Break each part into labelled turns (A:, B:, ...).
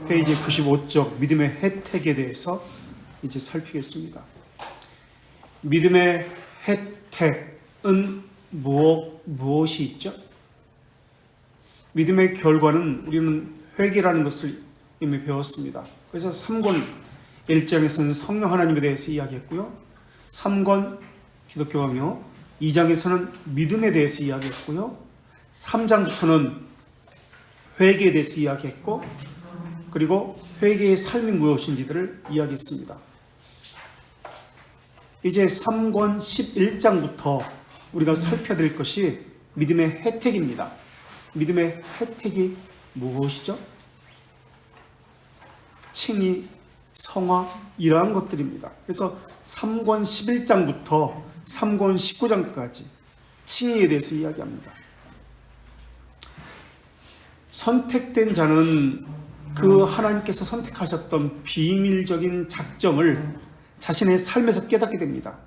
A: 페이지 95쪽 믿음의 혜택에 대해서 이제 살피겠습니다. 믿음의 혜택은 무엇이 있죠? 믿음의 결과는 우리는 회개라는 것을 이미 배웠습니다. 그래서 3권 1장에서는 성령 하나님에 대해서 이야기했고요. 3권 기독교 강요 2장에서는 믿음에 대해서 이야기했고요. 3장부터는 회개에 대해서 이야기했고, 그리고 회개의 삶이 무엇인지들을 이야기했습니다. 이제 3권 11장부터 우리가 살펴드릴 것이 믿음의 혜택입니다. 믿음의 혜택이 무엇이죠? 칭의, 성화, 이러한 것들입니다. 그래서 3권 11장부터 3권 19장까지 칭의에 대해서 이야기합니다. 선택된 자는 그 하나님께서 선택하셨던 비밀적인 작정을 자신의 삶에서 깨닫게 됩니다.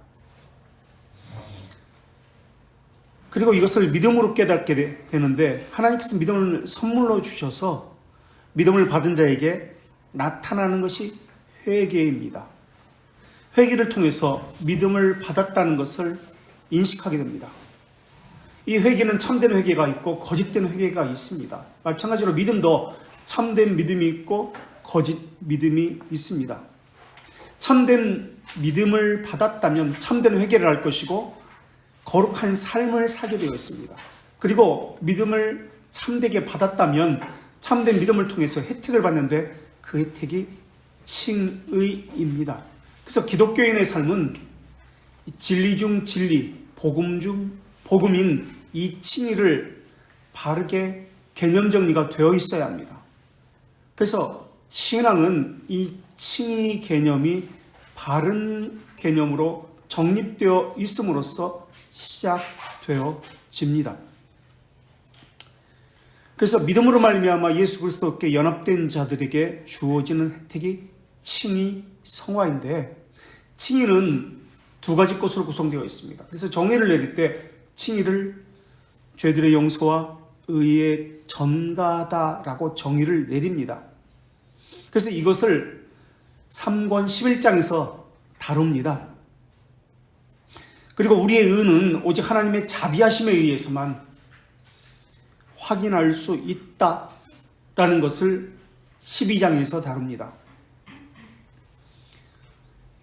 A: 그리고 이것을 믿음으로 깨닫게 되는데, 하나님께서 믿음을 선물로 주셔서 믿음을 받은 자에게 나타나는 것이 회개입니다. 회개를 통해서 믿음을 받았다는 것을 인식하게 됩니다. 이 회개는 참된 회개가 있고 거짓된 회개가 있습니다. 마찬가지로 믿음도 참된 믿음이 있고 거짓 믿음이 있습니다. 참된 믿음을 받았다면 참된 회개를 할 것이고 거룩한 삶을 살게 되어 있습니다. 그리고 믿음을 참되게 받았다면 참된 믿음을 통해서 혜택을 받는데 그 혜택이 칭의입니다. 그래서 기독교인의 삶은 진리 중 진리, 복음 중 복음인 이 칭의를 바르게 개념 정리가 되어 있어야 합니다. 그래서 신앙은 이 칭의 개념이 바른 개념으로 정립되어 있음으로써 시작되어집니다. 그래서 믿음으로 말미암아 예수 그리스도께 연합된 자들에게 주어지는 혜택이 칭의, 성화인데, 칭의는 두 가지 것으로 구성되어 있습니다. 그래서 정의를 내릴 때 칭의를 죄들의 용서와 의의 전가다라고 정의를 내립니다. 그래서 이것을 3권 11장에서 다룹니다. 그리고 우리의 의는 오직 하나님의 자비하심에 의해서만 확인할 수 있다라는 것을 12장에서 다룹니다.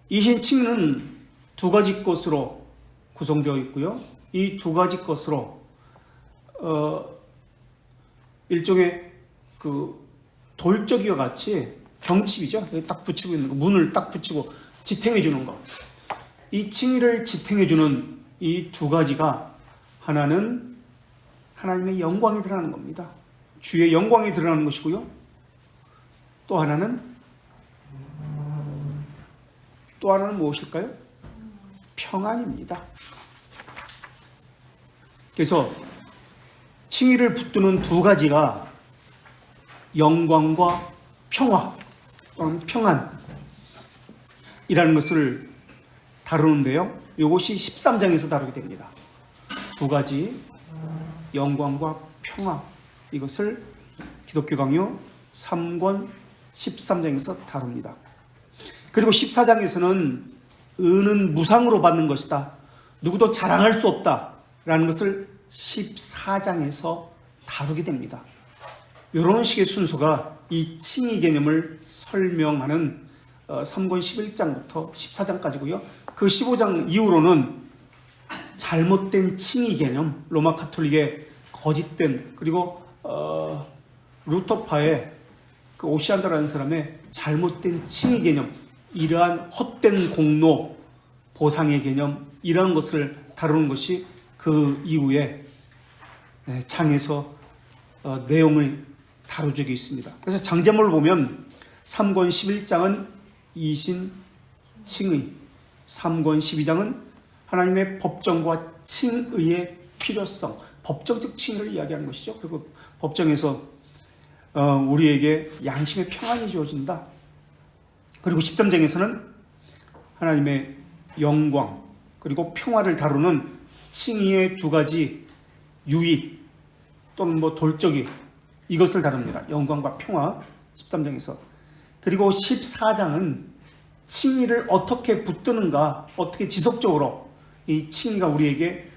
A: 이신 칭의는 두 가지 것으로 구성되어 있고요. 이 두 가지 것으로 일종의 그 돌적이와 같이 경칩이죠. 딱 붙이고 있는 거, 문을 딱 붙이고 지탱해 주는 거. 이 칭의를 지탱해 주는 이 두 가지가, 하나는 하나님의 영광이 드러나는 겁니다. 주의 영광이 드러나는 것이고요. 또 하나는 무엇일까요? 평안입니다. 그래서 칭의를 붙드는 두 가지가 영광과 평화 또는 평안이라는 것을 다루는데요. 이것이 13장에서 다루게 됩니다. 두 가지, 영광과 평화, 이것을 기독교 강요 3권 13장에서 다룹니다. 그리고 14장에서는 의는 무상으로 받는 것이다, 누구도 자랑할 수 없다라는 것을 14장에서 다루게 됩니다. 이런 식의 순서가 이 칭의 개념을 설명하는 3권 11장부터 14장까지고요. 그 15장 이후로는 잘못된 칭의 개념, 로마 카톨릭의 거짓된, 그리고 루터파의 그 오시안더라는 사람의 잘못된 칭의 개념, 이러한 헛된 공로, 보상의 개념, 이러한 것을 다루는 것이 그 이후에 장에서 내용을 다룬 적이 있습니다. 그래서 장제목을 보면 3권 11장은 이신 칭의, 3권 12장은 하나님의 법정과 칭의의 필요성, 법정적 칭의를 이야기하는 것이죠. 그리고 법정에서 우리에게 양심의 평안이 주어진다. 그리고 13장에서는 하나님의 영광 그리고 평화를 다루는 칭의의 두 가지 유익 또는 돌적이, 이것을 다룹니다. 영광과 평화. 13장에서. 그리고 14장은 칭의를 어떻게 붙드는가, 어떻게 지속적으로 이 칭의가 우리에게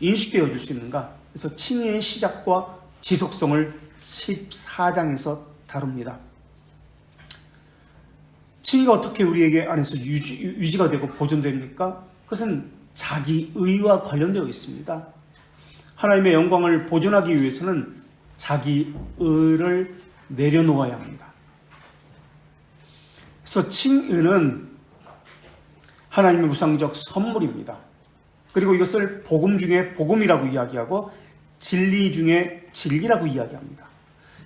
A: 인식되어 줄 수 있는가. 그래서 칭의의 시작과 지속성을 14장에서 다룹니다. 칭의가 어떻게 우리에게 안에서 유지가 되고 보존됩니까? 그것은 자기의와 관련되어 있습니다. 하나님의 영광을 보존하기 위해서는 자기의를 내려놓아야 합니다. 그래서 칭의는 하나님의 우상적 선물입니다. 그리고 이것을 복음 중에 복음이라고 이야기하고 진리 중에 진리라고 이야기합니다.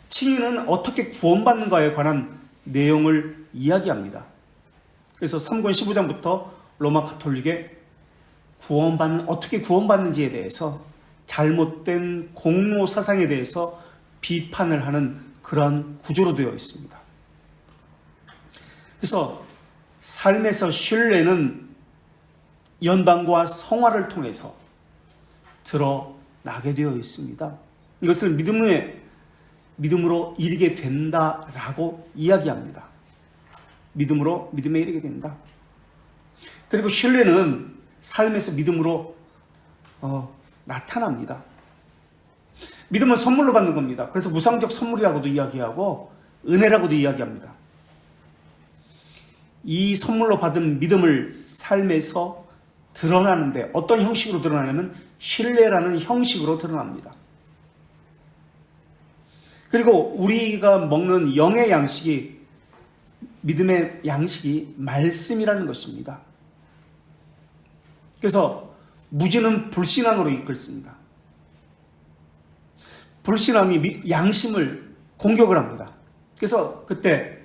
A: 칭의는 어떻게 구원받는가에 관한 내용을 이야기합니다. 그래서 3권 15장부터 로마 가톨릭의 어떻게 구원받는지에 대해서 잘못된 공로 사상에 대해서 비판을 하는 그러한 구조로 되어 있습니다. 그래서 삶에서 신뢰는 연단과 성화를 통해서 드러나게 되어 있습니다. 이것을 믿음으로 이르게 된다라고 이야기합니다. 믿음에 이르게 된다. 그리고 신뢰는 삶에서 믿음으로 나타납니다. 믿음은 선물로 받는 겁니다. 그래서 무상적 선물이라고도 이야기하고 은혜라고도 이야기합니다. 이 선물로 받은 믿음을 삶에서 드러나는데 어떤 형식으로 드러나냐면 신뢰라는 형식으로 드러납니다. 그리고 우리가 먹는 영의 양식이, 믿음의 양식이 말씀이라는 것입니다. 그래서 무지는 불신앙으로 이끌습니다. 불신앙이 양심을 공격을 합니다. 그래서 그때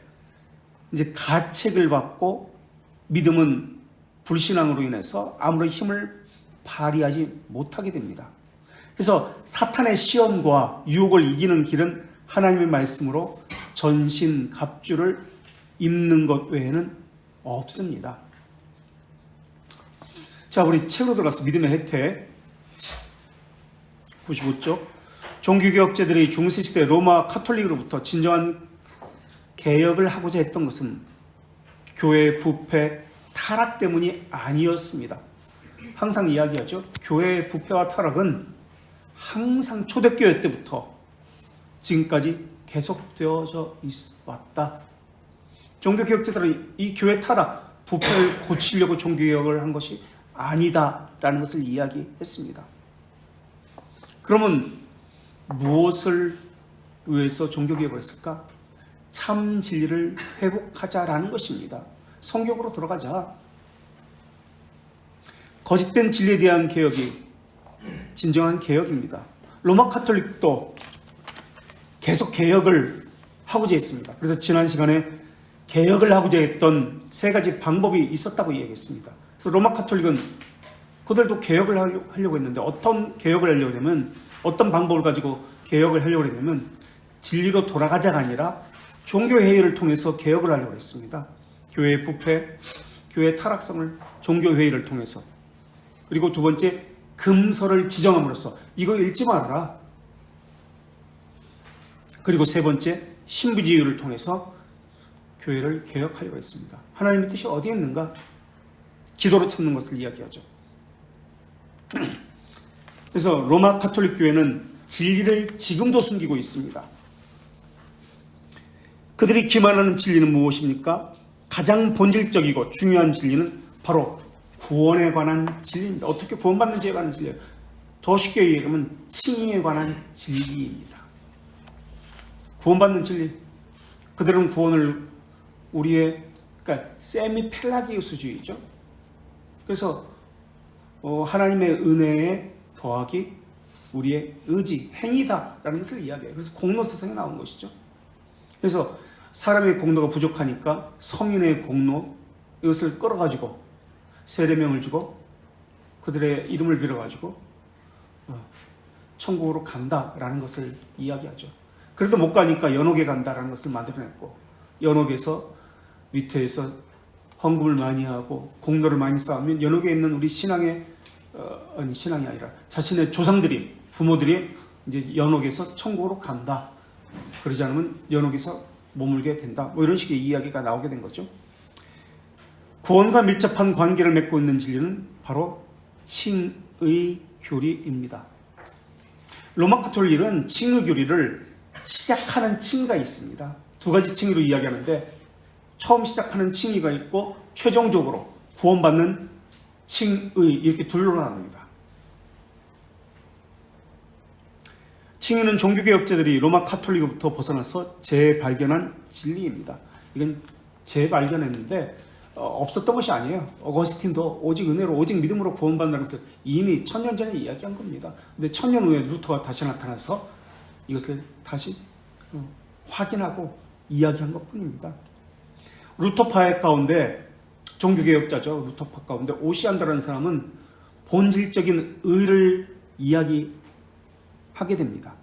A: 이제 가책을 받고 믿음은 불신앙으로 인해서 아무런 힘을 발휘하지 못하게 됩니다. 그래서 사탄의 시험과 유혹을 이기는 길은 하나님의 말씀으로 전신갑주를 입는 것 외에는 없습니다. 자, 우리 책으로 들어가서 믿음의 혜택 95쪽. 종교개혁자들이 중세시대 로마 카톨릭으로부터 진정한 개혁을 하고자 했던 것은 교회의 부패, 타락 때문이 아니었습니다. 항상 이야기하죠. 교회의 부패와 타락은 항상 초대교회 때부터 지금까지 계속되어져 왔다. 종교개혁자들은 이 교회 타락, 부패를 고치려고 종교개혁을 한 것이 아니다라는 것을 이야기했습니다. 그러면 무엇을 위해서 종교개혁을 했을까? 참 진리를 회복하자라는 것입니다. 성경으로 돌아가자. 거짓된 진리에 대한 개혁이 진정한 개혁입니다. 로마 카톨릭도 계속 개혁을 하고자 했습니다. 그래서 지난 시간에 개혁을 하고자 했던 세 가지 방법이 있었다고 이야기했습니다. 그래서 로마 카톨릭은 그들도 개혁을 하려고 했는데 어떤 개혁을 하려고 하냐면, 어떤 방법을 가지고 개혁을 하려고 했냐면 진리로 돌아가자가 아니라 종교회의를 통해서 개혁을 하려고 했습니다. 교회의 부패, 교회의 타락성을 종교회의를 통해서. 그리고 두 번째, 금서를 지정함으로써 이거 읽지 말아라. 그리고 세 번째, 신부지휘를 통해서 교회를 개혁하려고 했습니다. 하나님의 뜻이 어디에 있는가? 기도로 찾는 것을 이야기하죠. 그래서 로마 가톨릭 교회는 진리를 지금도 숨기고 있습니다. 그들이 기만하는 진리는 무엇입니까? 가장 본질적이고 중요한 진리는 바로 구원에 관한 진리입니다. 어떻게 구원받는지에 관한 진리예요. 더 쉽게 얘기하면 칭의에 관한 진리입니다. 구원받는 진리. 그들은 구원을 우리의, 그러니까 세미 펠라기우스주의죠. 그래서 하나님의 은혜에 더하기 우리의 의지, 행위다라는 것을 이야기해요. 그래서 공로 세상에 나온 것이죠. 그래서 사람의 공로가 부족하니까 성인의 공로, 이것을 끌어가지고 세례명을 주고 그들의 이름을 빌어가지고 천국으로 간다라는 것을 이야기하죠. 그래도 못 가니까 연옥에 간다라는 것을 만들어냈고, 연옥에서 위태에서 헌금을 많이 하고 공로를 많이 쌓으면 연옥에 있는 우리 신앙이 아니라 자신의 조상들이, 부모들이 이제 연옥에서 천국으로 간다. 그러지 않으면 연옥에서 머물게 된다. 뭐 이런 식의 이야기가 나오게 된 거죠. 구원과 밀접한 관계를 맺고 있는 진리는 바로 칭의 교리입니다. 로마 가톨릭은 칭의 교리를 시작하는 칭의가 있습니다. 두 가지 칭의로 이야기하는데 처음 시작하는 칭의가 있고 최종적으로 구원받는 칭의 이렇게 둘로 나눕니다. 칭의는 종교개혁자들이 로마 가톨릭으로부터 벗어나서 재발견한 진리입니다. 이건 재발견했는데 없었던 것이 아니에요. 어거스틴도 오직 은혜로 오직 믿음으로 구원받는다는 것을 이미 1000년 전에 이야기한 겁니다. 근데 1000년 후에 루터가 다시 나타나서 이것을 다시 확인하고 이야기한 것뿐입니다. 루터파 가운데 종교개혁자죠. 루터파 가운데 오시안더라는 사람은 본질적인 의를 이야기하게 됩니다.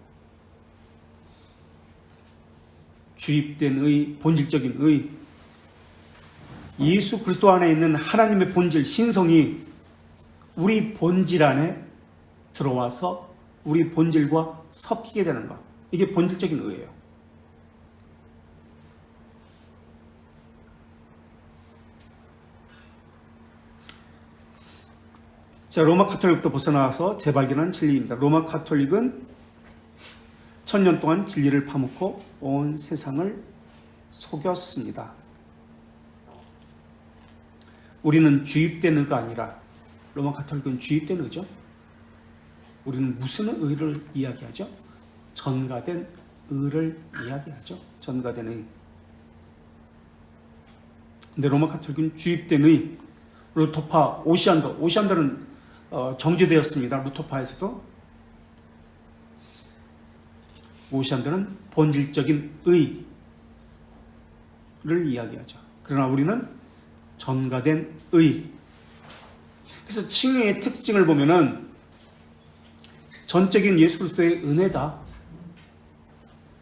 A: 주입된 의, 본질적인 의, 예수 그리스도 안에 있는 하나님의 본질, 신성이 우리 본질 안에 들어와서 우리 본질과 섞이게 되는 것. 이게 본질적인 의예요. 자, 로마 가톨릭부터 벗어나서 재발견한 진리입니다. 로마 가톨릭은 1000년 동안 진리를 파묻고 온 세상을 속였습니다. 우리는 주입된 의가 아니라 로마 가톨릭은 주입된 의죠. 우리는 무슨 의를 이야기하죠? 전가된 의를 이야기하죠. 전가된 의. 근데 로마 가톨릭은 주입된 의. 루터파, 오시안더는 정죄되었습니다. 루터파에서도. 오시안더는 본질적인 의를 이야기하죠. 그러나 우리는 전가된 의. 그래서 칭의의 특징을 보면은 전적인 예수 그리스도의 은혜다.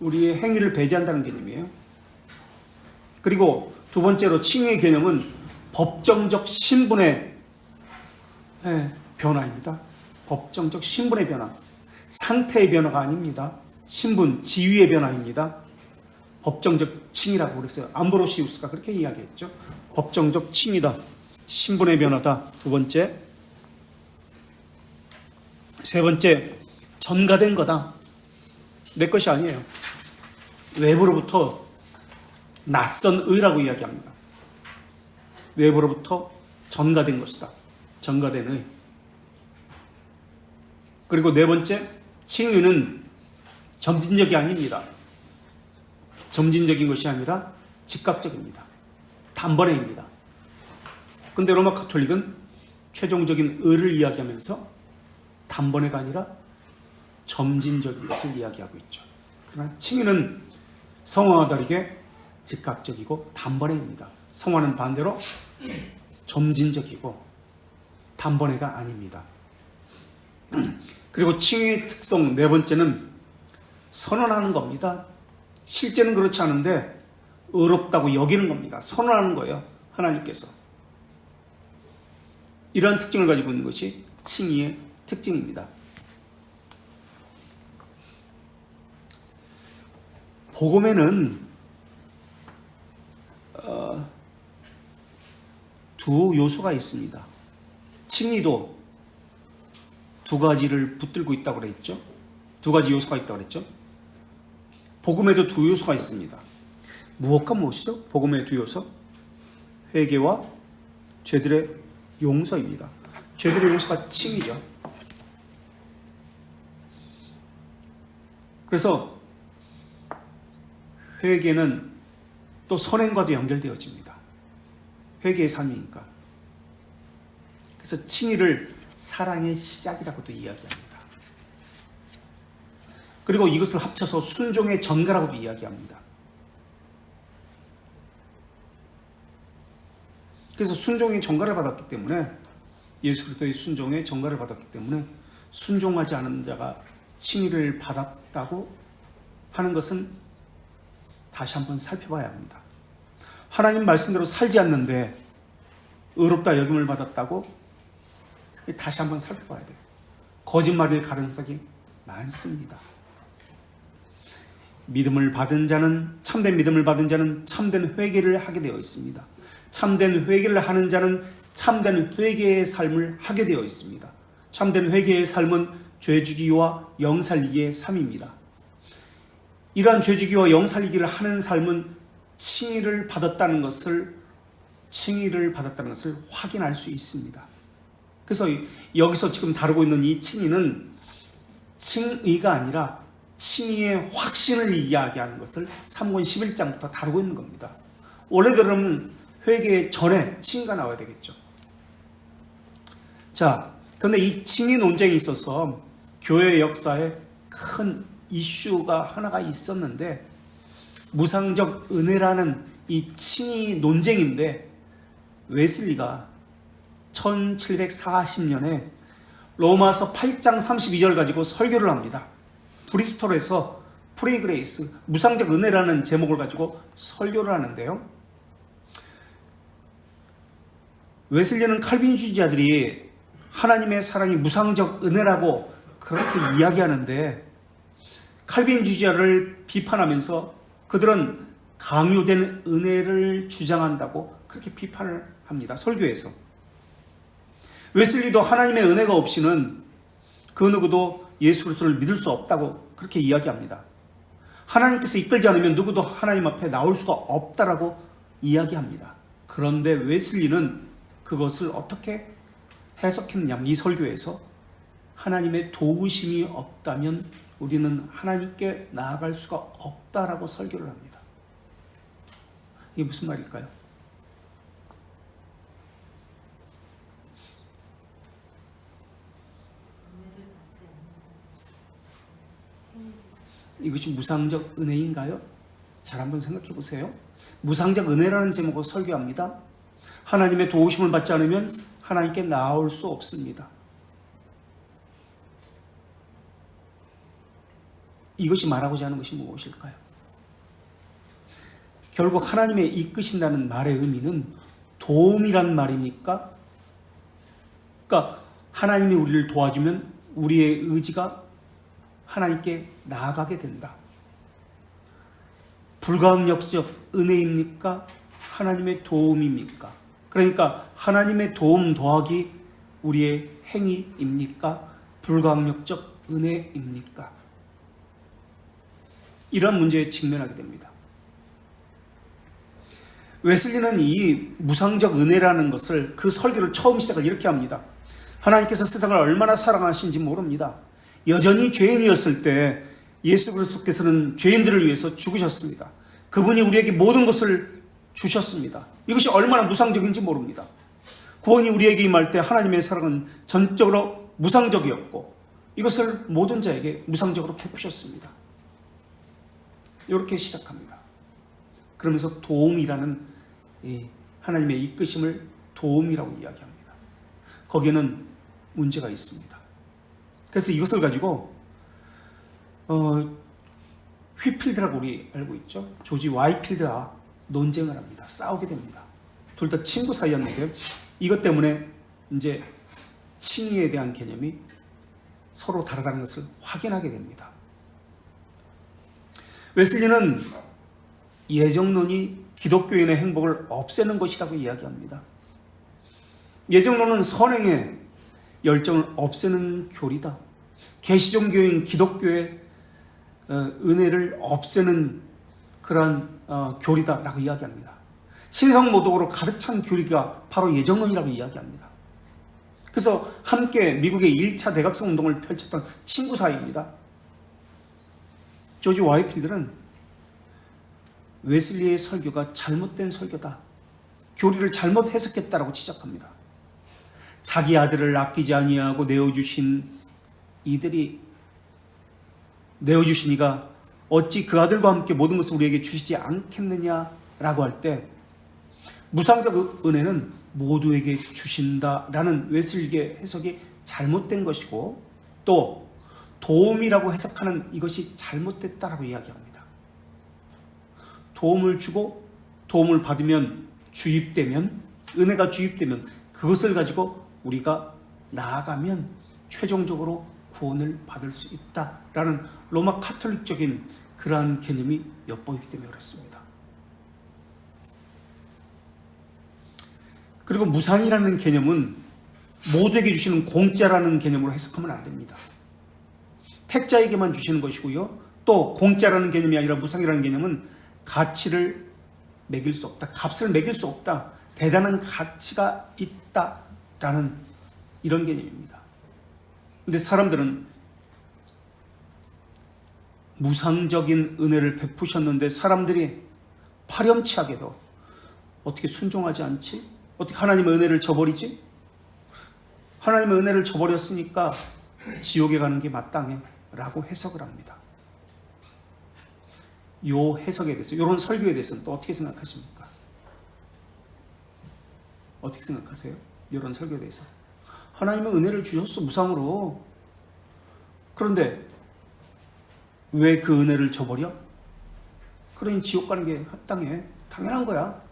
A: 우리의 행위를 배제한다는 개념이에요. 그리고 두 번째로 칭의의 개념은 법정적 신분의 변화입니다. 법정적 신분의 변화. 상태의 변화가 아닙니다. 신분, 지위의 변화입니다. 법정적 칭의라고 그랬어요. 암브로시우스가 그렇게 이야기했죠. 법정적 칭의다. 신분의 변화다. 두 번째. 세 번째, 전가된 거다. 내 것이 아니에요. 외부로부터 낯선 의라고 이야기합니다. 외부로부터 전가된 것이다. 전가된 의. 그리고 네 번째, 칭의는 점진적이 아닙니다. 점진적인 것이 아니라 즉각적입니다. 단번에입니다. 근데 로마 가톨릭은 최종적인 의를 이야기하면서 단번에가 아니라 점진적인 것을 이야기하고 있죠. 그러나 칭의는 성화와 다르게 즉각적이고 단번에입니다. 성화는 반대로 점진적이고 단번에가 아닙니다. 그리고 칭의의 특성 네 번째는 선언하는 겁니다. 실제는 그렇지 않은데 의롭다고 여기는 겁니다. 선언하는 거예요. 하나님께서. 이러한 특징을 가지고 있는 것이 칭의의 특징입니다. 복음에는 두 요소가 있습니다. 칭의도 두 가지를 붙들고 있다고 그랬죠. 두 가지 요소가 있다고 그랬죠. 복음에도 두 요소가 있습니다. 무엇과 무엇이죠? 복음의 두 요소? 회개와 죄들의 용서입니다. 죄들의 용서가 칭의죠. 그래서 회개는 또 선행과도 연결되어집니다. 회개의 삶이니까. 그래서 칭의를 사랑의 시작이라고도 이야기합니다. 그리고 이것을 합쳐서 순종의 전가라고도 이야기합니다. 그래서 순종의 전가를 받았기 때문에 예수 그리스도의 순종의 전가를 받았기 때문에 순종하지 않은 자가 칭의를 받았다고 하는 것은 다시 한번 살펴봐야 합니다. 하나님 말씀대로 살지 않는데 의롭다 여김을 받았다고 다시 한번 살펴봐야 돼요. 거짓말일 가능성이 많습니다. 믿음을 받은 자는, 참된 믿음을 받은 자는 참된 회개를 하게 되어 있습니다. 참된 회개를 하는 자는 참된 회개의 삶을 하게 되어 있습니다. 참된 회개의 삶은 죄주기와 영살리기의 삶입니다. 이러한 죄주기와 영살리기를 하는 삶은 칭의를 받았다는 것을 확인할 수 있습니다. 그래서 여기서 지금 다루고 있는 이 칭의는 칭의가 아니라 칭의의 확신을 이야기하는 것을 3권 11장부터 다루고 있는 겁니다. 원래대로는 회개 전에 칭의가 나와야 되겠죠. 자, 그런데 이 칭의 논쟁이 있어서 교회 역사에 큰 이슈가 하나가 있었는데, 무상적 은혜라는 이 칭의 논쟁인데, 웨슬리가 1740년에 로마서 8장 32절 가지고 설교를 합니다. 브리스톨에서 프리 그레이스, 무상적 은혜라는 제목을 가지고 설교를 하는데요. 웨슬리는 칼빈주의자들이 하나님의 사랑이 무상적 은혜라고 그렇게 이야기하는데, 칼빈주의자를 비판하면서 그들은 강요된 은혜를 주장한다고 그렇게 비판을 합니다. 설교에서. 웨슬리도 하나님의 은혜가 없이는 그 누구도 예수 그리스도를 믿을 수 없다고 그렇게 이야기합니다. 하나님께서 이끌지 않으면 누구도 하나님 앞에 나올 수가 없다라고 이야기합니다. 그런데 웨슬리는 그것을 어떻게 해석했느냐면, 이 설교에서 하나님의 도우심이 없다면 우리는 하나님께 나아갈 수가 없다라고 설교를 합니다. 이게 무슨 말일까요? 이것이 무상적 은혜인가요? 잘 한번 생각해 보세요. 무상적 은혜라는 제목으로 설교합니다. 하나님의 도우심을 받지 않으면 하나님께 나올 수 없습니다. 이것이 말하고자 하는 것이 무엇일까요? 결국 하나님의 이끄신다는 말의 의미는 도움이란 말입니까? 그러니까 하나님이 우리를 도와주면 우리의 의지가 하나님께 나아가게 된다. 불가항력적 은혜입니까? 하나님의 도움입니까? 그러니까 하나님의 도움 더하기 우리의 행위입니까? 불가항력적 은혜입니까? 이런 문제에 직면하게 됩니다. 웨슬리는 이 무상적 은혜라는 것을, 그 설교를 처음 시작을 이렇게 합니다. 하나님께서 세상을 얼마나 사랑하신지 모릅니다. 여전히 죄인이었을 때 예수 그리스도께서는 죄인들을 위해서 죽으셨습니다. 그분이 우리에게 모든 것을 주셨습니다. 이것이 얼마나 무상적인지 모릅니다. 구원이 우리에게 임할 때 하나님의 사랑은 전적으로 무상적이었고, 이것을 모든 자에게 무상적으로 베푸셨습니다. 이렇게 시작합니다. 그러면서 도움이라는 하나님의 이끄심을 도움이라고 이야기합니다. 거기에는 문제가 있습니다. 그래서 이것을 가지고 휘필드라고 우리 알고 있죠. 조지 와이필드와 논쟁을 합니다. 싸우게 됩니다. 둘 다 친구 사이였는데 이것 때문에 이제 칭의에 대한 개념이 서로 다르다는 것을 확인하게 됩니다. 웨슬리는 예정론이 기독교인의 행복을 없애는 것이라고 이야기합니다. 예정론은 선행의 열정을 없애는 교리다. 계시종교인 기독교의 은혜를 없애는 그런 교리다라고 이야기합니다. 신성모독으로 가득 찬 교리가 바로 예정론이라고 이야기합니다. 그래서 함께 미국의 1차 대각성 운동을 펼쳤던 친구 사이입니다. 조지 와이필드는 웨슬리의 설교가 잘못된 설교다, 교리를 잘못 해석했다라고 지적합니다. 자기 아들을 아끼지 아니하고 내어주신 이가 어찌 그 아들과 함께 모든 것을 우리에게 주시지 않겠느냐라고 할 때, 무상적 은혜는 모두에게 주신다라는 웨슬리의 해석이 잘못된 것이고, 또 도움이라고 해석하는 이것이 잘못됐다라고 이야기합니다. 도움을 주고 도움을 받으면, 주입되면, 은혜가 주입되면 그것을 가지고 우리가 나아가면 최종적으로 구원을 받을 수 있다라는 로마 카톨릭적인 그러한 개념이 엿보이기 때문에 그렇습니다. 그리고 무상이라는 개념은 모두에게 주시는 공짜라는 개념으로 해석하면 안 됩니다. 택자에게만 주시는 것이고요. 또 공짜라는 개념이 아니라 무상이라는 개념은 가치를 매길 수 없다. 값을 매길 수 없다. 대단한 가치가 있다라는 이런 개념입니다. 근데 사람들은 무상적인 은혜를 베푸셨는데 사람들이 파렴치하게도 어떻게 순종하지 않지? 어떻게 하나님의 은혜를 저버리지? 하나님의 은혜를 저버렸으니까 지옥에 가는 게 마땅해 라고 해석을 합니다. 요 해석에 대해서, 이런 설교에 대해서는 또 어떻게 생각하십니까? 어떻게 생각하세요? 이런 설교에 대해서. 하나님의 은혜를 주셨어, 무상으로. 그런데 왜 그 은혜를 저버려? 그러니 지옥 가는 게 합당해. 당연한 거야.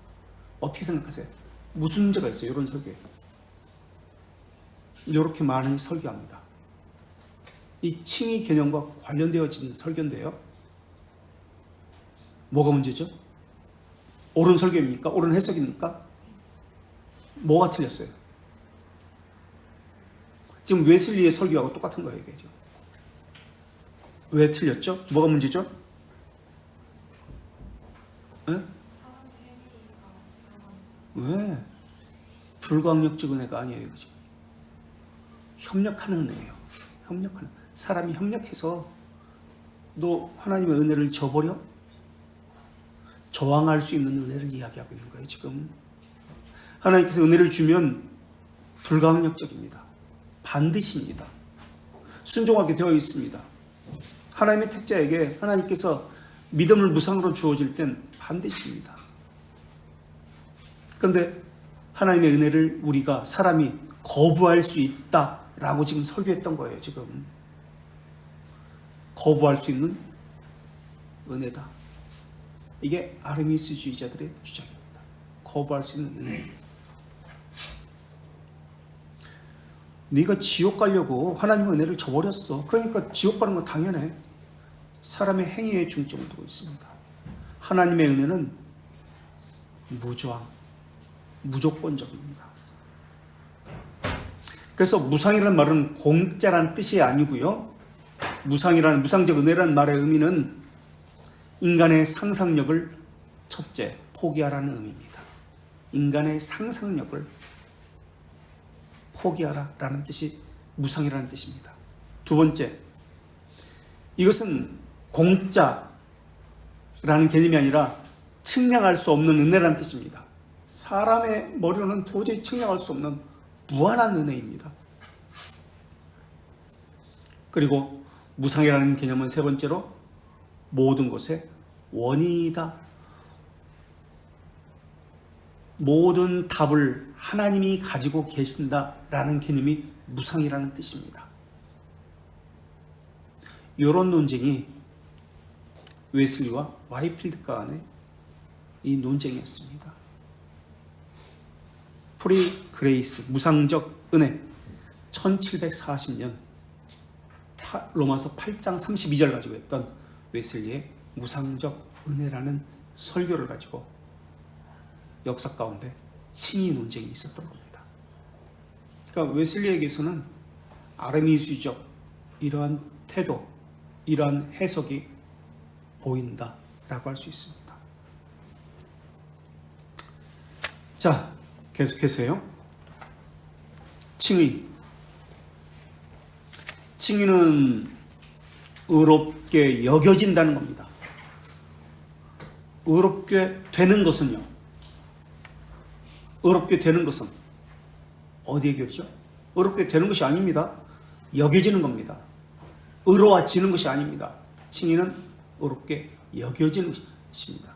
A: 어떻게 생각하세요? 무슨 문제가 있어요? 이런 설교에. 이렇게 많이 설교합니다. 이 칭의 개념과 관련되어진 설교인데요. 뭐가 문제죠? 옳은 설교입니까? 옳은 해석입니까? 뭐가 틀렸어요? 지금 웨슬리의 설교하고 똑같은 거예요, 이게. 왜 틀렸죠? 뭐가 문제죠? 네? 왜? 불가항력적 은혜가 아니에요, 그죠? 협력하는 은혜예요. 협력하는. 사람이 협력해서 너 하나님의 은혜를 저버려? 저항할 수 있는 은혜를 이야기하고 있는 거예요, 지금. 하나님께서 은혜를 주면 불가항력적입니다. 반드시입니다. 순종하게 되어 있습니다. 하나님의 택자에게 하나님께서 믿음을 무상으로 주어질 땐 반드시입니다. 그런데 하나님의 은혜를 우리가 사람이 거부할 수 있다라고 지금 설교했던 거예요, 지금. 거부할 수 있는 은혜다. 이게 아르미스주의자들의 주장입니다. 거부할 수 있는 은혜. 네가 지옥 가려고 하나님의 은혜를 저버렸어. 그러니까 지옥 가는 건 당연해. 사람의 행위에 중점을 두고 있습니다. 하나님의 은혜는 무조항, 무조건적입니다. 그래서 무상이라는 말은 공짜란 뜻이 아니고요. 무상적 은혜라는 말의 의미는 인간의 상상력을 첫째 포기하라는 의미입니다. 인간의 상상력을 포기하라라는 뜻이 무상이라는 뜻입니다. 두 번째, 이것은 공짜라는 개념이 아니라 측량할 수 없는 은혜라는 뜻입니다. 사람의 머리로는 도저히 측량할 수 없는 무한한 은혜입니다. 그리고 무상이라는 개념은 세 번째로 모든 것의 원인이다. 모든 답을 하나님이 가지고 계신다라는 개념이 무상이라는 뜻입니다. 이런 논쟁이 웨슬리와 와이필드 간의 이 논쟁이었습니다. 프리 그레이스, 무상적 은혜, 1740년 로마서 8장 32절 가지고 했던 웨슬리의 무상적 은혜라는 설교를 가지고 역사 가운데 칭의 논쟁이 있었던 겁니다. 그러니까 웨슬리에게서는 아르미스주의적 이러한 태도, 이러한 해석이 보인다라고 할 수 있습니다. 자, 계속해서요. 칭의는 의롭게 여겨진다는 겁니다. 의롭게 되는 것은요. 의롭게 되는 것은 어디에 결이죠? 의롭게 되는 것이 아닙니다. 여겨지는 겁니다. 의로워지는 것이 아닙니다. 칭의는 의롭게 여겨지는 것입니다.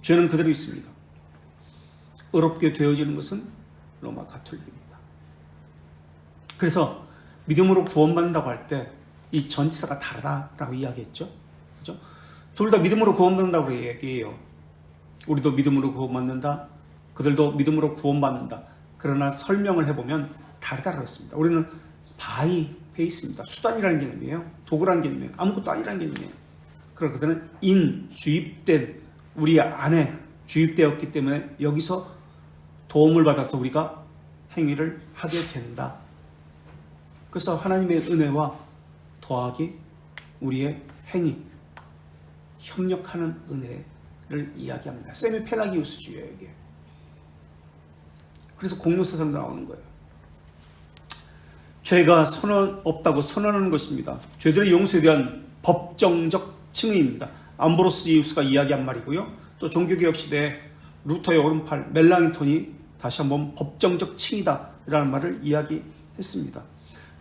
A: 죄는 그대로 있습니다. 의롭게 되어지는 것은 로마 가톨릭입니다. 그래서 믿음으로 구원받는다고 할 때 이 전치사가 다르다라고 이야기했죠. 그렇죠? 둘 다 믿음으로 구원받는다고 얘기해요. 우리도 믿음으로 구원받는다. 그들도 믿음으로 구원받는다. 그러나 설명을 해보면 다르다고 했습니다. 우리는 바이 페이스입니다. 수단이라는 개념이에요. 도구라는 개념이에요. 아무것도 아니라는 개념이에요. 그렇거든요. 주입된 우리 안에 주입되었기 때문에 여기서 도움을 받아서 우리가 행위를 하게 된다. 그래서 하나님의 은혜와 더하기 우리의 행위, 협력하는 은혜를 이야기합니다. 세미펠라기우스주의예요, 이게. 그래서 공로사상도 나오는 거예요. 죄가 없다고 선언하는 것입니다. 죄들의 용서에 대한 법정적 칭의입니다. 암브로시우스가 이야기한 말이고요. 또 종교개혁 시대에 루터의 오른팔 멜랑이톤이 다시 한번 법정적 칭의다라는 말을 이야기했습니다.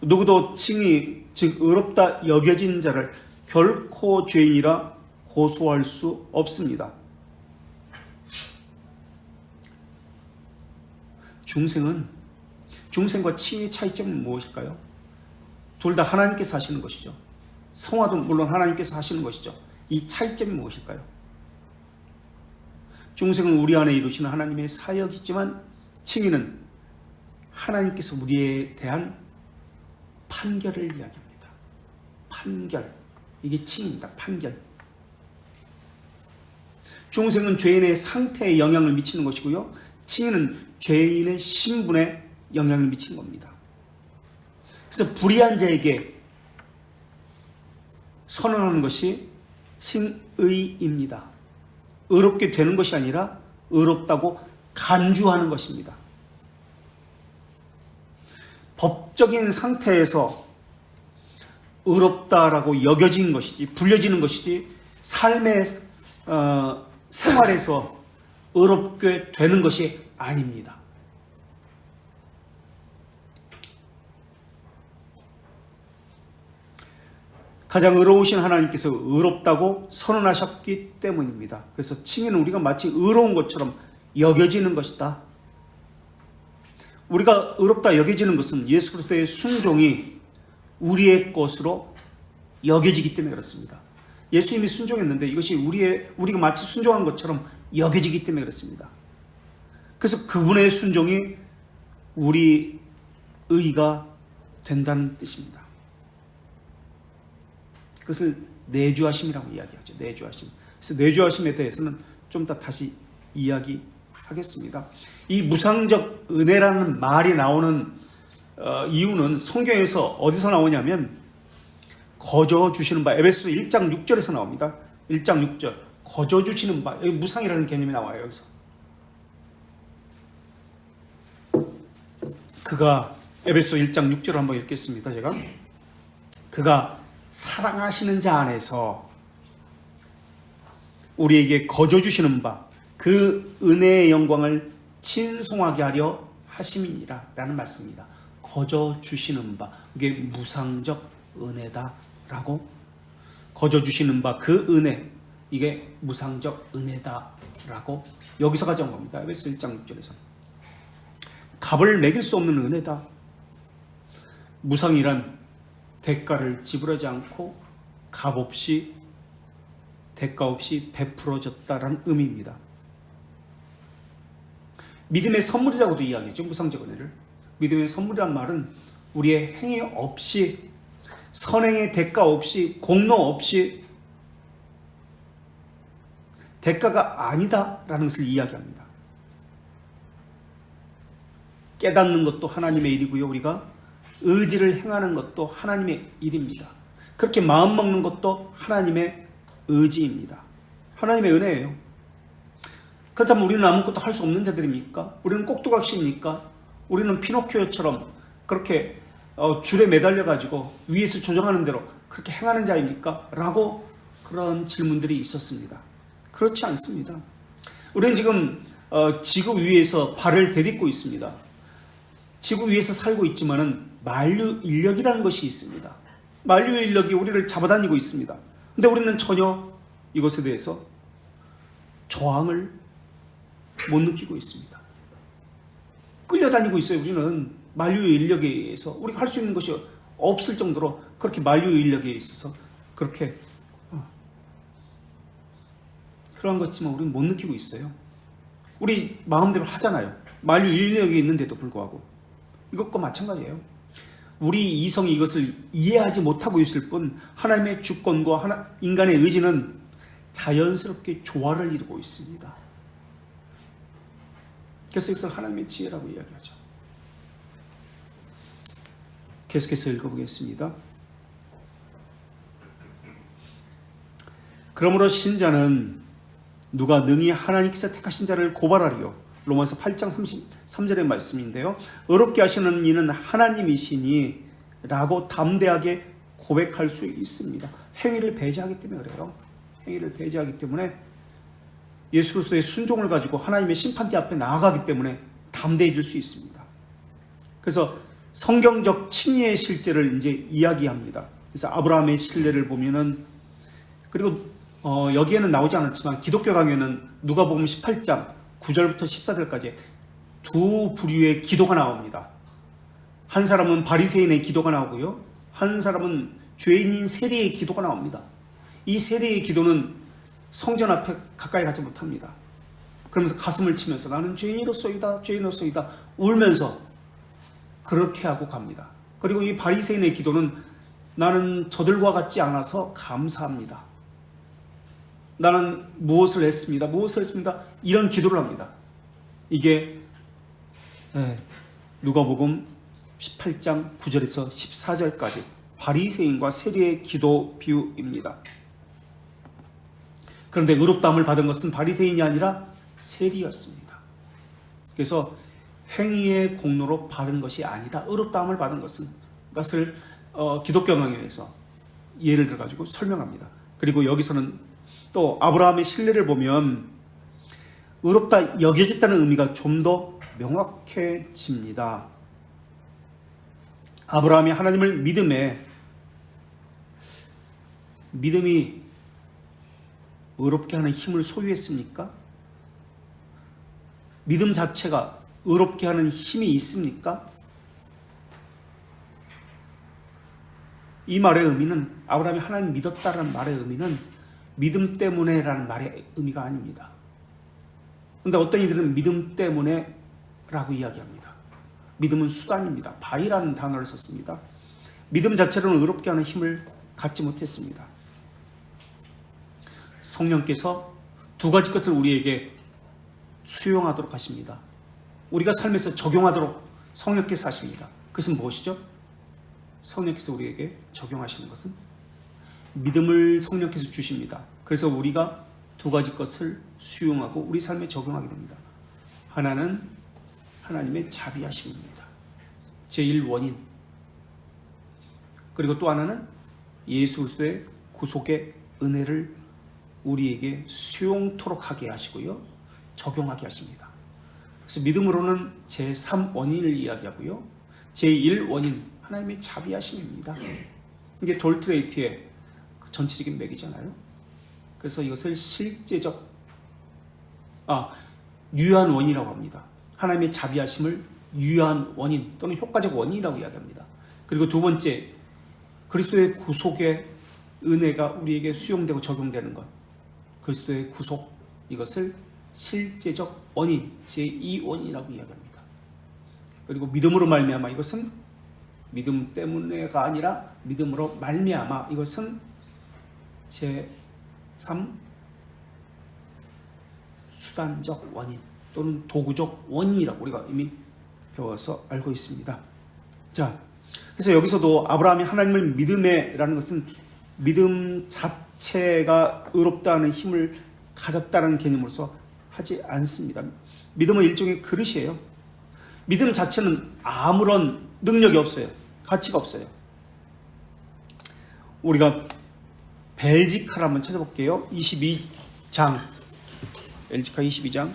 A: 누구도 칭의, 즉 의롭다 여겨진 자를 결코 죄인이라 고소할 수 없습니다. 중생과 칭의의 차이점은 무엇일까요? 둘 다 하나님께서 하시는 것이죠. 성화도 물론 하나님께서 하시는 것이죠. 이 차이점이 무엇일까요? 중생은 우리 안에 이루시는 하나님의 사역이지만 칭의는 하나님께서 우리에 대한 판결을 이야기합니다. 판결. 이게 칭의입니다. 판결. 중생은 죄인의 상태에 영향을 미치는 것이고요. 칭의는 죄인의 신분에 영향을 미치는 겁니다. 그래서 불의한 자에게 선언하는 것이 칭의입니다. 의롭게 되는 것이 아니라 의롭다고 간주하는 것입니다. 법적인 상태에서 의롭다라고 여겨진 것이지, 불려지는 것이지, 삶의 생활에서 의롭게 되는 것이 아닙니다. 가장 의로우신 하나님께서 의롭다고 선언하셨기 때문입니다. 그래서 칭의는 우리가 마치 의로운 것처럼 여겨지는 것이다. 우리가 의롭다 여겨지는 것은 예수 그리스도의 순종이 우리의 것으로 여겨지기 때문에 그렇습니다. 예수님이 순종했는데 이것이 우리가 마치 순종한 것처럼 여겨지기 때문에 그렇습니다. 그래서 그분의 순종이 우리 의가 된다는 뜻입니다. 그것을 내주하심이라고 이야기하죠. 내주하심. 그래서 내주하심에 대해서는 좀 이따 다시 이야기하겠습니다. 이 무상적 은혜라는 말이 나오는 이유는 성경에서 어디서 나오냐면 거저 주시는 바, 에베소 1장 6절에서 나옵니다. 1장 6절. 거저 주시는 바. 여기 무상이라는 개념이 나와요. 여기서. 그가 에베소 1장 6절을 한번 읽겠습니다. 제가. 그가 사랑하시는 자 안에서 우리에게 거저 주시는 바 그 은혜의 영광을 친송하게 하려 하심이니라 라는 말씀입니다. 거저 주시는 바, 이게 무상적 은혜다라고, 거저 주시는 바 그 은혜, 이게 무상적 은혜다라고 여기서 가져온 겁니다. 에베소 1장 6절에서 값을 매길 수 없는 은혜다. 무상이란 대가를 지불하지 않고 값 없이, 대가 없이 베풀어졌다라는 의미입니다. 믿음의 선물이라고도 이야기하죠. 무상적 은혜를. 믿음의 선물이란 말은 우리의 행위 없이, 선행의 대가 없이, 공로 없이 대가가 아니다라는 것을 이야기합니다. 깨닫는 것도 하나님의 일이고요. 우리가 의지를 행하는 것도 하나님의 일입니다. 그렇게 마음 먹는 것도 하나님의 의지입니다. 하나님의 은혜예요. 그렇다면 우리는 아무것도 할 수 없는 자들입니까? 우리는 꼭두각시입니까? 우리는 피노키오처럼 그렇게 줄에 매달려가지고 위에서 조정하는 대로 그렇게 행하는 자입니까? 라고 그런 질문들이 있었습니다. 그렇지 않습니다. 우리는 지금 지구 위에서 발을 디딛고 있습니다. 지구 위에서 살고 있지만은 만류 인력이라는 것이 있습니다. 만류 인력이 우리를 잡아다니고 있습니다. 근데 우리는 전혀 이것에 대해서 저항을 못 느끼고 있습니다. 끌려다니고 있어요. 우리는 만류 인력에 의해서 우리가 할 수 있는 것이 없을 정도로 그렇게 만류 인력에 있어서 그렇게 그런 것지만 우리는 못 느끼고 있어요. 우리 마음대로 하잖아요. 만류 인력이 있는데도 불구하고 이것과 마찬가지예요. 우리 이성이 이것을 이해하지 못하고 있을 뿐 하나님의 주권과 인간의 의지는 자연스럽게 조화를 이루고 있습니다. 그래서 이것을 하나님의 지혜라고 이야기하죠. 계속해서 읽어보겠습니다. 그러므로 신자는 누가 능히 하나님께서 택하신 자를 고발하리요. 로마서 8장 33절의 말씀인데요. 의롭게 하시는 이는 하나님이시니 라고 담대하게 고백할 수 있습니다. 행위를 배제하기 때문에 그래요. 행위를 배제하기 때문에 예수 그리스도의 순종을 가지고 하나님의 심판대 앞에 나아가기 때문에 담대해질 수 있습니다. 그래서 성경적 칭의의 실제를 이제 이야기합니다. 그래서 아브라함의 신뢰를 보면은, 그리고 여기에는 나오지 않았지만 기독교 강의는 누가복음 18장 9절부터 14절까지 두 부류의 기도가 나옵니다. 한 사람은 바리새인의 기도가 나오고요, 한 사람은 죄인인 세리의 기도가 나옵니다. 이 세리의 기도는 성전 앞에 가까이 가지 못합니다. 그러면서 가슴을 치면서 나는 죄인으로소이다, 죄인으로소이다 울면서 그렇게 하고 갑니다. 그리고 이 바리새인의 기도는 나는 저들과 같지 않아서 감사합니다. 나는 무엇을 했습니다. 이런 기도를 합니다. 이게 누가복음 18장 9절에서 14절까지 바리새인과 세리의 기도 비유입니다. 그런데 의롭다함을 받은 것은 바리새인이 아니라 세리였습니다. 그래서 행위의 공로로 받은 것이 아니다. 의롭다함을 받은 것을 기독교 강의에서 예를 들어가지고 설명합니다. 그리고 여기서는 또 아브라함의 신뢰를 보면 의롭다 여겨졌다는 의미가 좀 더 명확해집니다. 아브라함이 하나님을 믿음이 의롭게 하는 힘을 소유했습니까? 믿음 자체가 의롭게 하는 힘이 있습니까? 이 말의 의미는, 아브라함이 하나님 믿었다라는 말의 의미는 믿음 때문에라는 말의 의미가 아닙니다. 그런데 어떤 이들은 믿음 때문에 라고 이야기합니다. 믿음은 수단입니다. 바이라는 단어를 썼습니다. 믿음 자체로는 의롭게 하는 힘을 갖지 못했습니다. 성령께서 두 가지 것을 우리에게 수용하도록 하십니다. 우리가 삶에서 적용하도록 성령께서 하십니다. 그것은 무엇이죠? 성령께서 우리에게 적용하시는 것은 믿음을 성령께서 주십니다. 그래서 우리가 두 가지 것을 수용하고 우리 삶에 적용하게 됩니다. 하나는 하나님의 자비하심입니다. 제1원인. 그리고 또 하나는 예수 그리스도의 구속의 은혜를 우리에게 수용토록 하게 하시고요, 적용하게 하십니다. 그래서 믿음으로는 제3원인을 이야기하고요, 제1원인 하나님의 자비하심입니다. 이게 돌트레이트의 전체적인 맥이잖아요. 그래서 이것을 실제적 유한 원이라고 합니다. 하나님의 자비하심을 유한 원인 또는 효과적 원인이라고 이야기합니다. 그리고 두 번째, 그리스도의 구속의 은혜가 우리에게 수용되고 적용되는 것, 그리스도의 구속, 이것을 실제적 원인, 제2원이라고 이야기합니다. 그리고 믿음으로 말미암아, 이것은 믿음 때문에가 아니라 믿음으로 말미암아, 이것은 제3 수단적 원인 또는 도구적 원인이라고 우리가 이미 배워서 알고 있습니다. 자, 그래서 여기서도 아브라함이 하나님을 믿음에라는 것은 믿음 자체가 의롭다는 힘을 가졌다는 개념으로서 하지 않습니다. 믿음은 일종의 그릇이에요. 믿음 자체는 아무런 능력이 없어요. 가치가 없어요. 우리가 벨지카를 한번 찾아볼게요. 22장, 벨지카 22장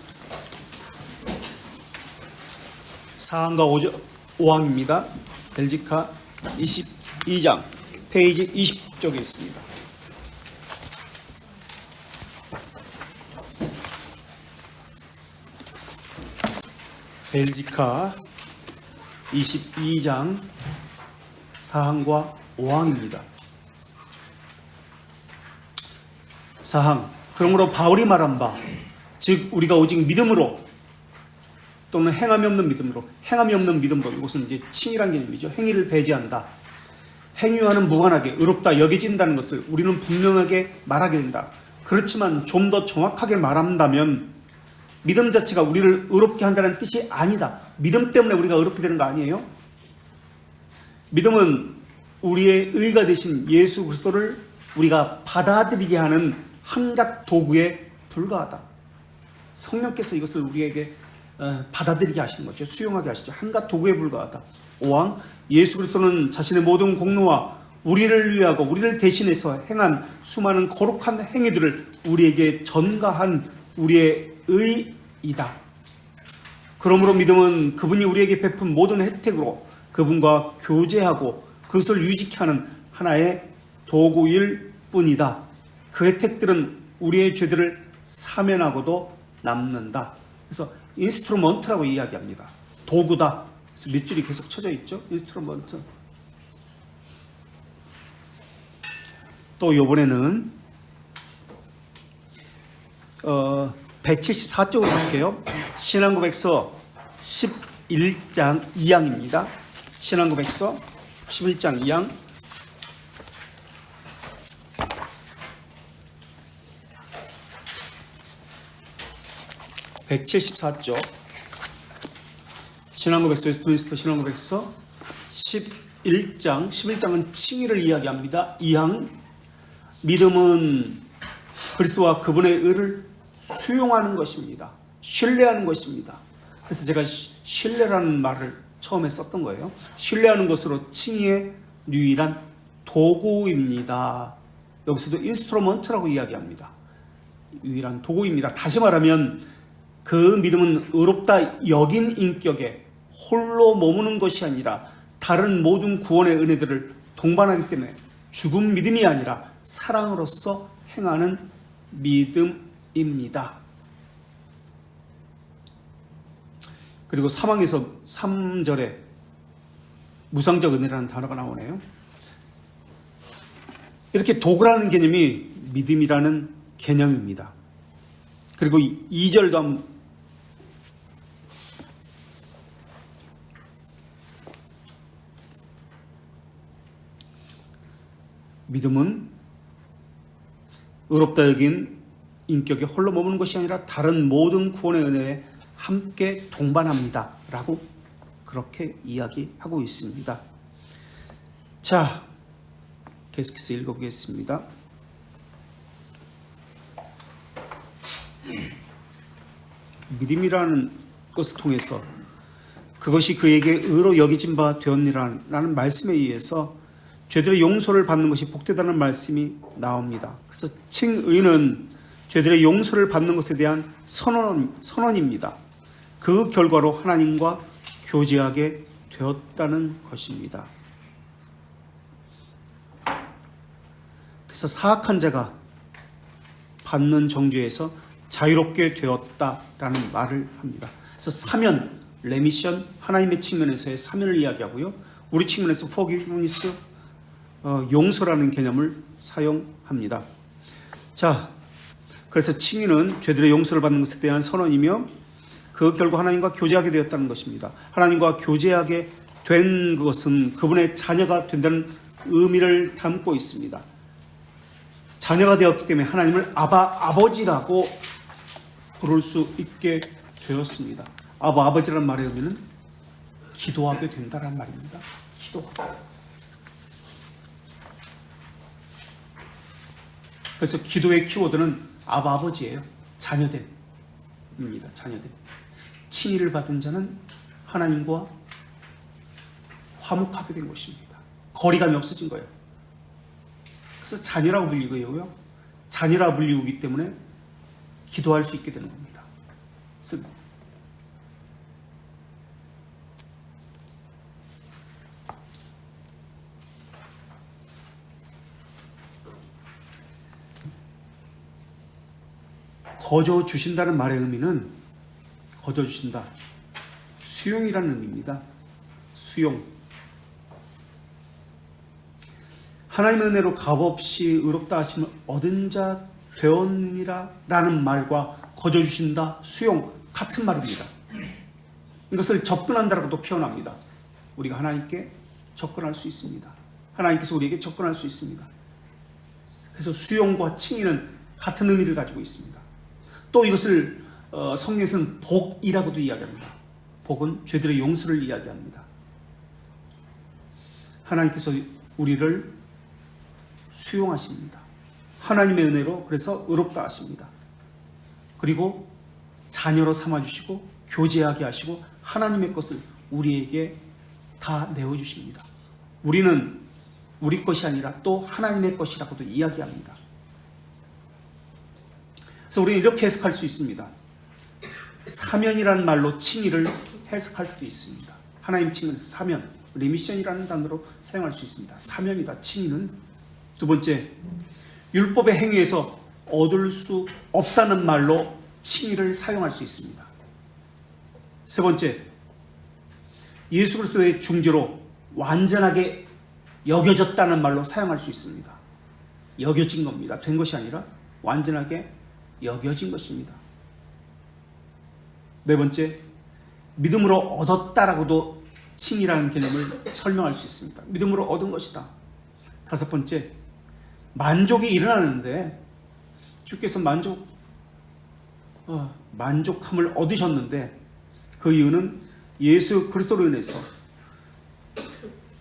A: 4항과 5항입니다. 벨지카 22장 페이지 20쪽에 있습니다. 벨지카 22장 4항과 5항입니다. 4항, 그러므로 바울이 말한 바, 즉 우리가 오직 믿음으로 또는 행함이 없는 믿음으로, 행함이 없는 믿음으로, 이것은 이제 칭이란 개념이죠. 행위를 배제한다. 행위와는 무관하게 의롭다 여겨진다는 것을 우리는 분명하게 말하게 된다. 그렇지만 좀 더 정확하게 말한다면 믿음 자체가 우리를 의롭게 한다는 뜻이 아니다. 믿음 때문에 우리가 의롭게 되는 거 아니에요? 믿음은 우리의 의가 되신 예수 그리스도를 우리가 받아들이게 하는 한갓 도구에 불과하다. 성령께서 이것을 우리에게 받아들이게 하시는 거죠. 수용하게 하시죠. 한갓 도구에 불과하다. 5항 예수 그리스도는 자신의 모든 공로와 우리를 위하고 우리를 대신해서 행한 수많은 거룩한 행위들을 우리에게 전가한 우리의 의이다. 그러므로 믿음은 그분이 우리에게 베푼 모든 혜택으로 그분과 교제하고 그것을 유지케 하는 하나의 도구일 뿐이다. 그 혜택들은 우리의 죄들을 사면하고도 남는다. 그래서 인스트루먼트라고 이야기합니다. 도구다. 그래서 밑줄이 계속 쳐져 있죠. 인스트루먼트. 또 이번에는 174쪽으로 갈게요. 신앙고백서 11장 2항입니다. 신앙고백서 11장 2항. (174쪽) 신앙고백서, 웨스트민스터 신앙고백서 11장은 칭의를 이야기합니다. 2항 믿음은 그리스도와 그분의 의를 수용하는 것입니다. 신뢰하는 것입니다. 그래서 제가 신뢰라는 말을 처음에 썼던 거예요. 신뢰하는 것으로 칭의의 유일한 도구입니다. 여기서도 인스트루먼트라고 이야기합니다. 유일한 도구입니다. 다시 말하면 그 믿음은 의롭다 여긴 인격에 홀로 머무는 것이 아니라 다른 모든 구원의 은혜들을 동반하기 때문에 죽은 믿음이 아니라 사랑으로서 행하는 믿음입니다. 그리고 3절에 무상적 은혜라는 단어가 나오네요. 이렇게 도구라는 개념이 믿음이라는 개념입니다. 그리고 2절도 한번 믿음은 의롭다 여긴 인격에 홀로 머무는 것이 아니라 다른 모든 구원의 은혜에 함께 동반합니다. 라고 그렇게 이야기하고 있습니다. 자, 계속해서 읽어보겠습니다. 믿음이라는 것을 통해서 그것이 그에게 의로 여겨진 바 되었니라는 말씀에 의해서 죄들의 용서를 받는 것이 복되다는 말씀이 나옵니다. 그래서 칭의는 죄들의 용서를 받는 것에 대한 선언입니다. 그 결과로 하나님과 교제하게 되었다는 것입니다. 그래서 사악한 자가 받는 정죄에서 자유롭게 되었다라는 말을 합니다. 그래서 사면, 레미션, 하나님의 측면에서의 사면을 이야기하고요. 우리 측면에서 forgiveness, 용서라는 개념을 사용합니다. 자, 그래서 칭의는 죄들의 용서를 받는 것에 대한 선언이며 그 결과 하나님과 교제하게 되었다는 것입니다. 하나님과 교제하게 된 것은 그분의 자녀가 된다는 의미를 담고 있습니다. 자녀가 되었기 때문에 하나님을 아버지라고 부를 수 있게 되었습니다. 아버지라는 말의 의미는 기도하게 된다는 말입니다. 기도하게. 그래서 기도의 키워드는 아버지예요. 자녀됨입니다. 자녀됨. 칭의를 받은 자는 하나님과 화목하게 된 것입니다. 거리감이 없어진 거예요. 그래서 자녀라고 불리고요. 자녀라고 불리기 때문에 기도할 수 있게 되는 겁니다. 그래서 거저 주신다는 말의 의미는 거저 주신다. 수용이라는 의미입니다. 수용. 하나님의 은혜로 값없이 의롭다 하심을 얻은 자 되었느니라 라는 말과 거저 주신다, 수용 같은 말입니다. 이것을 접근한다라고도 표현합니다. 우리가 하나님께 접근할 수 있습니다. 하나님께서 우리에게 접근할 수 있습니다. 그래서 수용과 칭의는 같은 의미를 가지고 있습니다. 또 이것을 성경에서는 복이라고도 이야기합니다. 복은 죄들의 용서를 이야기합니다. 하나님께서 우리를 수용하십니다. 하나님의 은혜로 그래서 의롭다 하십니다. 그리고 자녀로 삼아주시고 교제하게 하시고 하나님의 것을 우리에게 다 내어주십니다. 우리는 우리 것이 아니라 또 하나님의 것이라고도 이야기합니다. 그래서 우리는 이렇게 해석할 수 있습니다. 사면이라는 말로 칭의를 해석할 수도 있습니다. 하나님 칭의는 사면, 리미션이라는 단어로 사용할 수 있습니다. 사면이다, 칭의는. 두 번째, 율법의 행위에서 얻을 수 없다는 말로 칭의를 사용할 수 있습니다. 세 번째, 예수 그리스도의 중재로 완전하게 여겨졌다는 말로 사용할 수 있습니다. 여겨진 겁니다. 된 것이 아니라 완전하게 여겨진 것입니다. 네 번째, 믿음으로 얻었다라고도 칭의라는 개념을 설명할 수 있습니다. 믿음으로 얻은 것이다. 다섯 번째, 만족이 일어나는데 주께서 만족함을 얻으셨는데 그 이유는 예수 그리스도로 인해서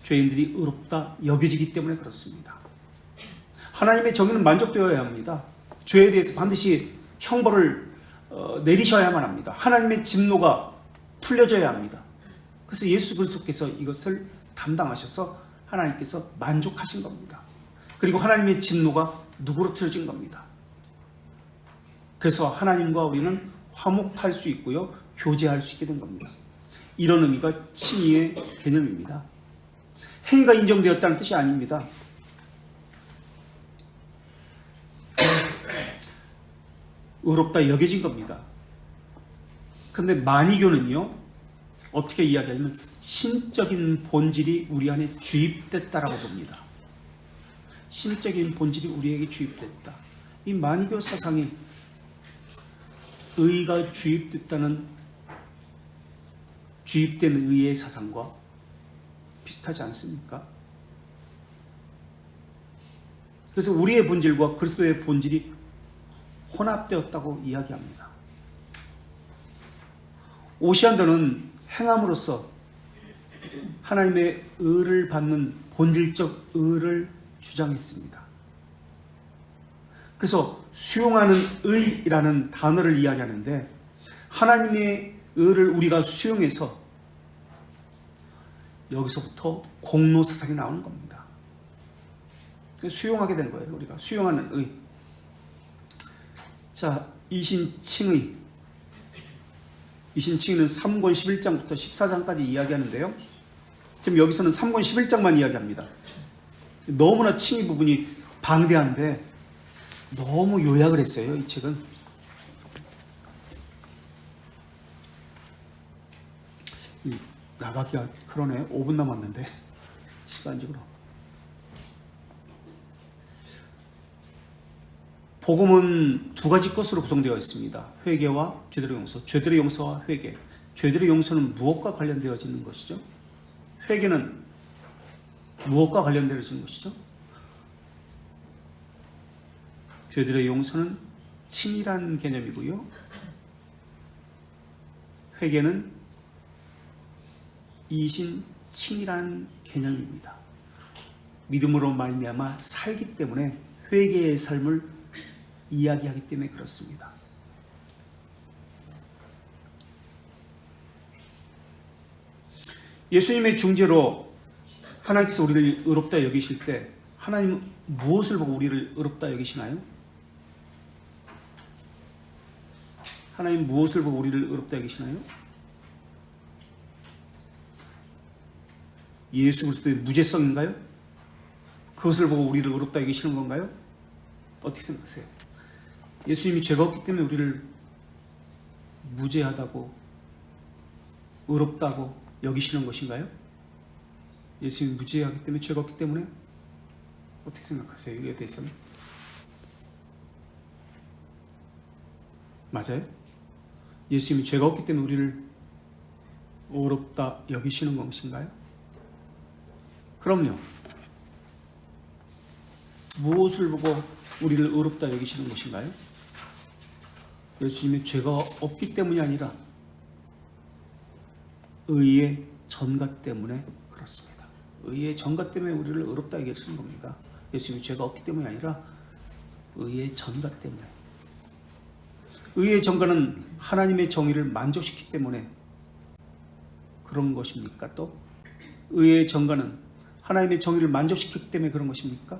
A: 죄인들이 의롭다 여겨지기 때문에 그렇습니다. 하나님의 정의는 만족되어야 합니다. 죄에 대해서 반드시 형벌을 내리셔야만 합니다. 하나님의 진노가 풀려져야 합니다. 그래서 예수 그리스도께서 이것을 담당하셔서 하나님께서 만족하신 겁니다. 그리고 하나님의 진노가 누그러뜨려진 겁니다. 그래서 하나님과 우리는 화목할 수 있고요, 교제할 수 있게 된 겁니다. 이런 의미가 칭의의 개념입니다. 행위가 인정되었다는 뜻이 아닙니다. 의롭다 여겨진 겁니다. 그런데 만이교는요, 어떻게 이야기하냐면 신적인 본질이 우리 안에 주입됐다라고 봅니다. 신적인 본질이 우리에게 주입됐다. 이 만이교 사상이 의가 주입된 의의 사상과 비슷하지 않습니까? 그래서 우리의 본질과 그리스도의 본질이 혼합되었다고 이야기합니다. 오시안더는 행함으로써 하나님의 의를 받는 본질적 의를 주장했습니다. 그래서 수용하는 의라는 단어를 이야기하는데 하나님의 의를 우리가 수용해서 여기서부터 공로 사상이 나오는 겁니다. 수용하게 되는 거예요. 우리가 수용하는 의. 자, 이신칭의. 이신칭의는 3권 11장부터 14장까지 이야기하는데요. 지금 여기서는 3권 11장만 이야기합니다. 너무나 칭의 부분이 방대한데 너무 요약을 했어요, 이 책은. 나가기가 그러네. 5분 남았는데 시간적으로. 복음은 두 가지 것으로 구성되어 있습니다. 회개와 죄들의 용서. 죄들의 용서와 회개. 죄들의 용서는 무엇과 관련되어지는 것이죠? 회개는 무엇과 관련되어지는 것이죠? 죄들의 용서는 칭이라는 개념이고요. 회개는 이신칭이라는 개념입니다. 믿음으로 말미암아 살기 때문에 회개의 삶을 이야기하기 때문에 그렇습니다. 예수님의 중재로 하나님께서 우리를 의롭다 여기실 때 하나님은 무엇을 보고 우리를 의롭다 여기시나요? 하나님 무엇을 보고 우리를 의롭다 여기시나요? 예수 그리스도의 무죄성인가요? 그것을 보고 우리를 의롭다 여기시는 건가요? 어떻게 생각하세요? 예수님이 죄가 없기 때문에 우리를 무죄하다고 의롭다고 여기시는 것인가요? 예수님이 무죄하기 때문에 죄가 없기 때문에 어떻게 생각하세요? 이에 대해서는? 맞아요? 예수님이 죄가 없기 때문에 우리를 어렵다 여기시는 것인가요? 그럼요. 무엇을 보고 우리를 어렵다 여기시는 것인가요? 예수님의 죄가 없기 때문이 아니라 의의 전가 때문에 그렇습니다. 의의 전가 때문에 우리를 어렵다 여기시는 겁니다. 예수님의 죄가 없기 때문이 아니라 의의 전가 때문에. 의의 전가는 하나님의 정의를 만족시키기 때문에 그런 것입니까? 또 의의 전가는 하나님의 정의를 만족시키기 때문에 그런 것입니까?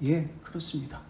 A: 예, 그렇습니다.